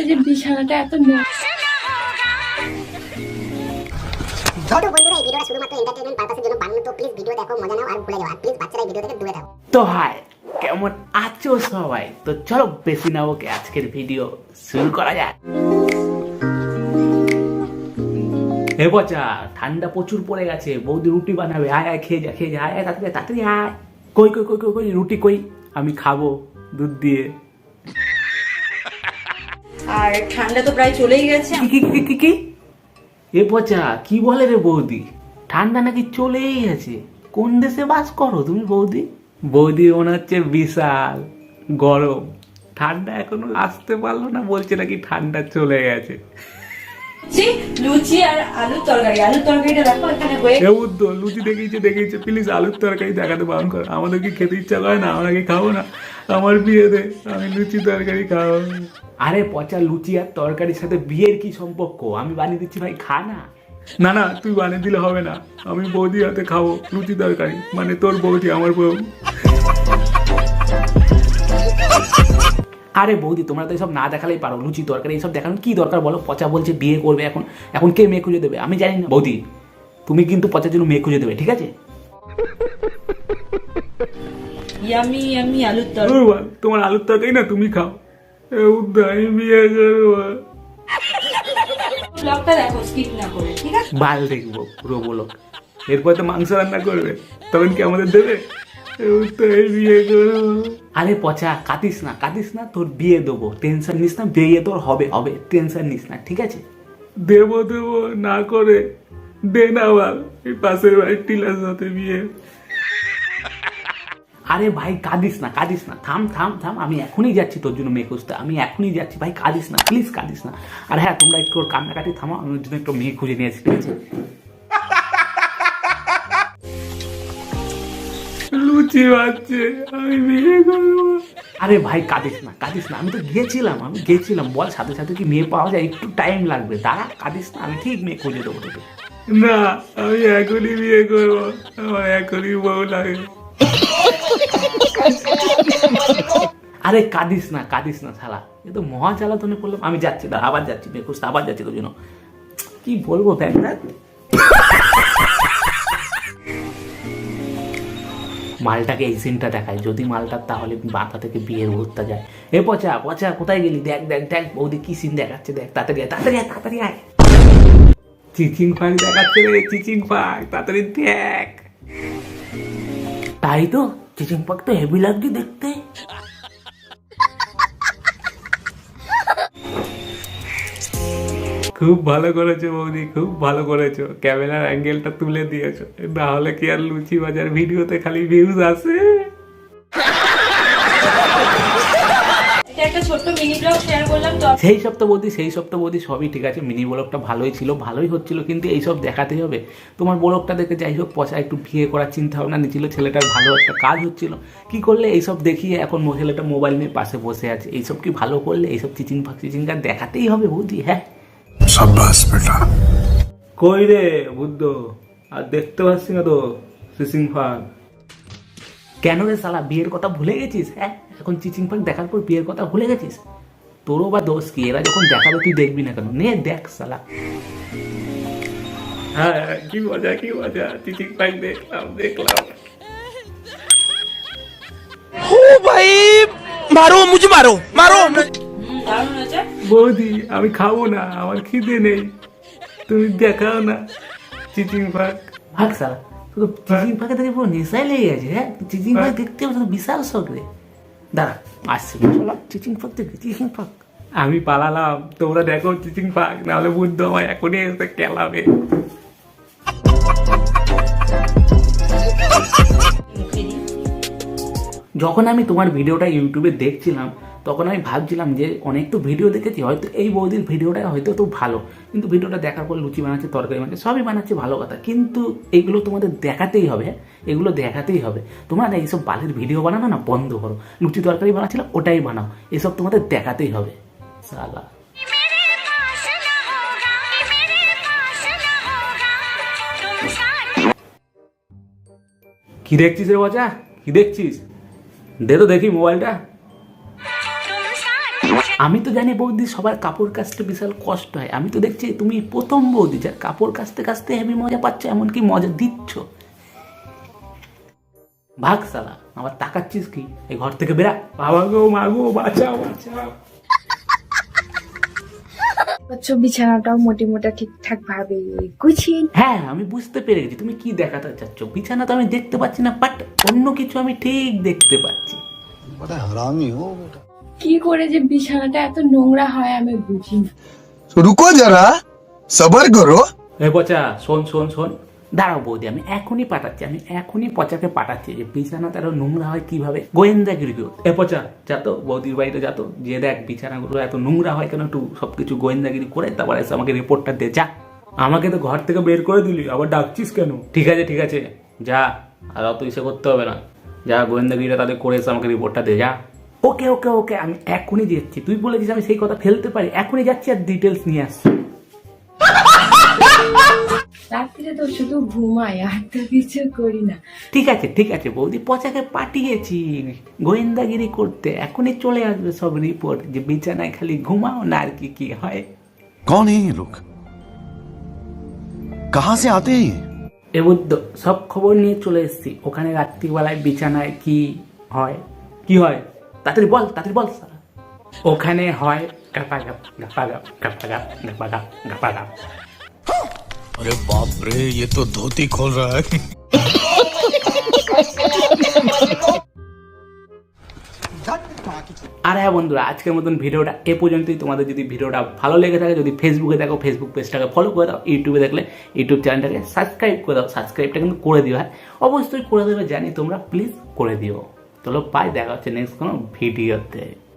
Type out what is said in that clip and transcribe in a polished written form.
যে বিছানাটা এত ছোট বন্ধুরা, এই ভিডিওটা শুধুমাত্র এন্টারটেইনমেন্ট পারপাসের জন্য বানানো। তো প্লিজ ভিডিও দেখো, মজা নাও আর ভুলে যাও। আর প্লিজ বাচ্চারা এই ভিডিও থেকে দূরে থাকো। তো হাই, কেমন আছো সবাই? তো চলো বেশি না ওকে আজকের ভিডিও শুরু করা যাক। হে বচা, ঠান্ডা প্রচুর পড়ে গেছে, বৌদি রুটি বানাবে, আয় আয় খেয়ে যা খেয়ে যা, আয় আয় তাড়াতাড়ি তাড়াতাড়ি আয়। কই কই কই কই কই রুটি কই? আমি খাবো দুধ দিয়ে। আর ঠান্ডা তো প্রায় চলেই গেছে। কি কি কি কি? এ বচা কি বলে রে বৌদি? ঠান্ডা নাকি চলেই গেছে? কোন দেশে বাস করো তুমি বৌদি? বৌদি মনে হচ্ছে বিশাল গরম, ঠান্ডা এখনো আসতে পারলো না, বলছে নাকি ঠান্ডা চলে গেছে। লুচি আর আলুর তরকারি, আলুর তরকারিটা দেখো এখানে হয়ে এ উদ্দ লুচি দেখিয়েছে প্লিজ আলুর তরকারি দেখাতে বারণ কর। আমাদের কি খেতে ইচ্ছা করে না? আমরা কি খাবো না? আমার বিয়ে দে, আমি লুচি তরকারি খাবো। আরে পচা, লুচি আর তরকারির সাথে বিয়ের কি সম্পর্ক? আমি বানিয়ে দিচ্ছি ভাই, খা না। না না, তুই বানিয়ে দিলে হবে না, আমি বৌদি হাতে খাবো লুচি তরকারি, মানে তোর বৌদি আমার বউ। আরে বৌদি, তোমরা তো এইসব না দেখালেই পারো, লুচি তরকারি এইসব দেখানোর কি দরকার বলো? পচা বলছে বিয়ে করবে, এখন এখন কে মেয়ে খুঁজে দেবে আমি জানি না। বৌদি তুমি কিন্তু পচার জন্য মেয়ে খুঁজে দেবে, ঠিক আছে? ইয়ামি ইয়ামি আলুর তরকারি। তোমার আলুর তরকারি না তুমি খাও, আমি বিয়ে করবো। ব্লগটা দেখো স্কিপ না করে, ঠিক আছে? বাল দেখবো পুরো বলো, এরপর তো মাংস রান্না করবে, তখন কি আমাদের দেবে? বিয়ে করবো। আরে পচা কাঁদিস না, তোর বিয়ে দেবো, টেনশন নিস না, বিয়ে তোর হবে হবে, টেনশন নিস না, ঠিক আছে? দেবো না করে দে না বাল, এই পাশের বাড়ির টিলার সাথে বিয়ে। আরে ভাই কাঁদিস না, থাম, আমি এখনই যাচ্ছি তোর জন্য মেয়ে খুঁজতে, আমি এখনই যাচ্ছি ভাই, কাঁদিস না প্লিজ, কাঁদিস না। আর হ্যাঁ, তোমরা একটু ওর কান্নাকাটি থামো, আমি ওর জন্য একটু মেয়ে খুঁজে নিয়ে আসি, ঠিক আছে? লুচি বাচ্চে, আমি বিয়ে করবো। আরে ভাই কাঁদিস না, আমি তো গেছিলাম, বল সাথে সাথে কি মেয়ে পাওয়া যায়? একটু টাইম লাগবে, দাঁড়া, কাঁদিস না, আমি ঠিক মেয়ে খুঁজে দেবো তোকে। না, আমি এখনই বিয়ে করবো, আমার এখনই বউ লাগে। আরে কাঁদিস না শালা, এ তো মহা জ্বালাতনে পড়লাম। আমি যাচ্ছি, আবার যাচ্ছি মেয়ে খুঁজতে, আবার যাচ্ছি তোর জন্য। কি বলবো দেখ না, মালটাকে এই সিনটা দেখায়, যদি মালটা তাহলে মাথা থেকে বিয়ের ভূতটা যায়। এ পচা কোথায় গেলি? দেখ বৌদি কি সিন দেখাচ্ছে, দেখ তাড়াতাড়ি আয়। চিচিং ফাঁক দেখাচ্ছে রে, তাড়াতাড়ি দেখ। তাই তো, চিচিং ফাঁক তো হেভি লাগছে দেখতে। খুব ভালো করেছো বৌদি, খুব ভালো করেছো, ক্যামেরার অ্যাঙ্গেলটা তুলে দিয়েছো, না হলে কি আর লুচি বাজার ভিডিওতে খালি ভিউজ আসে? এটা একটা ছোট্ট মিনি ব্লগ শেয়ার করলাম। তো সেই সপ্তাহ বৌদি সবই ঠিক আছে, মিনি ব্লগটা ভালোই ছিল, ভালোই হচ্ছিল, কিন্তু এইসব দেখাতেই হবে। তোমার ব্লগটা দেখে যাই হোক পচা একটু বিয়ে করার চিন্তা ভাবনা নিয়েছিল, ছেলেটার ভালো একটা কাজ হচ্ছিল, কি করলে এইসব দেখিয়ে এখন ছেলেটা মোবাইল নিয়ে পাশে বসে আছে। এইসব কি ভালো করলে? এইসব চিচিং দেখাতেই হবে বৌদি। হ্যাঁ সাব্বাস বেটা। কই রে বুদ্ধ, আর দেখতে পাচ্ছি না তো চিচিং ফাঁক। কেন রে শালা, বিয়ের কথা ভুলে গেছিস? হ্যাঁ, এখন চিচিং ফাঁক দেখার পর বিয়ের কথা ভুলে গেছিস? তোরও বা দোষ কি? এরা যখন দেখাবে তুই দেখবি না কেন? নে দেখ শালা। হ্যাঁ, কি মজা চিচিং ফাঁক দেখলাম। ओ भाई मारो मुझे मारो। দারুণ হয়েছে। বৌদি আমি খাবো না, আমার খিদে নেই, তুমি দেখাও না চিচিং ফাঁক। ভাগ শালা, তো চিচিং ফাঁকে থেকে পুরো নেশাই লেগে গেছে। হ্যাঁ, চিচিং ফাঁক দেখতে হবে তো বিশাল শখ রে। দাঁড়া আসছে চিচিং ফাঁক দেখে, চিচিং ফাঁক। আমি পালালাম, তোমরা দেখো চিচিং ফাঁক, নাহলে বুদ্ধ আমায় এখনই এসে কেলাবে। যখন আমি তোমার ভিডিওটা ইউটিউবে দেখছিলাম, তখন আমি ভাবছিলাম যে অনেক তো ভিডিও দেখেছি, হয়তো এই বৌদির ভিডিওটা হয়তো তো ভালো, কিন্তু ভিডিওটা দেখার পর লুচি বানাচ্ছে, তরকারি বানাচ্ছে, সবই বানাচ্ছে, ভালো কথা, কিন্তু এগুলো তোমাদের দেখাতেই হবে। এগুলো দেখাতেই হবে। তোমরা না এইসব বালের ভিডিও বানানো না বন্ধ করো, লুচি তরকারি বানাচ্ছিল ওটাই বানাও, এসব তোমাদের দেখাতেই হবে শালা। কি দেখছিস রে বাচ্চা, কি দেখছিস? দে তো দেখি মোবাইলটা। আমি তো জানি বৌদি সবার কাপড় কাচতে বিশাল কষ্ট হয়, আমি তো দেখছি তুমি প্রথম বৌদি যার কাপড় কাচতে কাচতে হেভি মজা পাচ্ছ, এমনকি মজা দিচ্ছ। ভাগ সালা, আবার তাকাচ্ছিস কি? এই ঘর থেকে বেরা, বাবা গো মা গো বাঁচাও বাঁচাও। আচ্ছা, বিছানাটাও মোটা ঠিকঠাক ভাবে গুছিয়ে। হ্যাঁ আমি বুঝতে পেরে গেছি তুমি কি দেখাতে চাচ্ছ। বিছানা তো আমি দেখতে পাচ্ছি না, বাট অন্য কিছু আমি ঠিক দেখতে পাচ্ছি। কি করে যে বিছানাটা এত নোংরা হয় আমি বুঝি না। रुको जरा सबर करो। এ পচা শোন শোন শোন, দাঁড়াও বৌদি আমি এখনই পাঠাচ্ছি, আমি এখনই পচাকে পাঠাচ্ছি যে বিছানা তার নোংরা হয় কিভাবে, গোয়েন্দাগিরি করো। এ পচা যা তো বৌদির বাড়িতে যা তো, যে দেখ বিছানাগুলো এত নোংরা হয় কেন, একটু সবকিছু গোয়েন্দাগিরি করে তারপর এসে আমাকে রিপোর্টটা দে যা। আমাকে তো ঘর থেকে বের করে দিলি, আবার ডাকছিস কেন? ঠিক আছে যা, আর অত ইসে করতে হবে না, যা গোয়েন্দাগিরিটা তাদের করে এসে আমাকে রিপোর্টটা দে যা। ওকে ওকে ওকে আমি এখনই যাচ্ছি, তুই বলেছিস আমি সেই কথা ফেলতে পারি, এখনই যাচ্ছি আর ডিটেলস নিয়ে আসছি। রাত্রিরে তো শুধু ঘুমাই আর তো কিছু করি না। ঠিক আছে বৌদি, পচাকে পাঠিয়েছি গোয়েন্দাগিরি করতে, এখনই চলে আসবে সব রিপোর্ট যে বিছানায় খালি ঘুমাও না আর কি কি হয়। कौन है ये लोग? कहां से आते हैं ये? এ বুদ্ধ সব খবর নিয়ে চলে এসেছি ওখানে, রাত্রিবেলায় বিছানায় কি হয় তাড়াতাড়ি বল সারা। ওখানে হয় গাপাগাপ গাপাগাপ গাপাগাপ গাপাগাপ গাপাগাপ। अरे बाप रे, ये तो धोती खोल रहा है। আর হ্যাঁ বন্ধুরা, আজকের মতন ভিডিওটা এ পর্যন্তই। তোমাদের যদি ভিডিওটা ভালো লেগে থাকে, যদি ফেসবুকে দেখো ফেসবুক পেজটাকে ফলো করে দাও, ইউটিউবে দেখলে ইউটিউব চ্যানেলটাকে সাবস্ক্রাইব করে দাও। সাবস্ক্রাইবটা কিন্তু করে দিও, হ্যাঁ অবশ্যই করে দেবে, জানি তোমরা প্লিজ করে দিও। চলো পাই, দেখা হচ্ছে নেক্সট কোনো ভিডিওতে।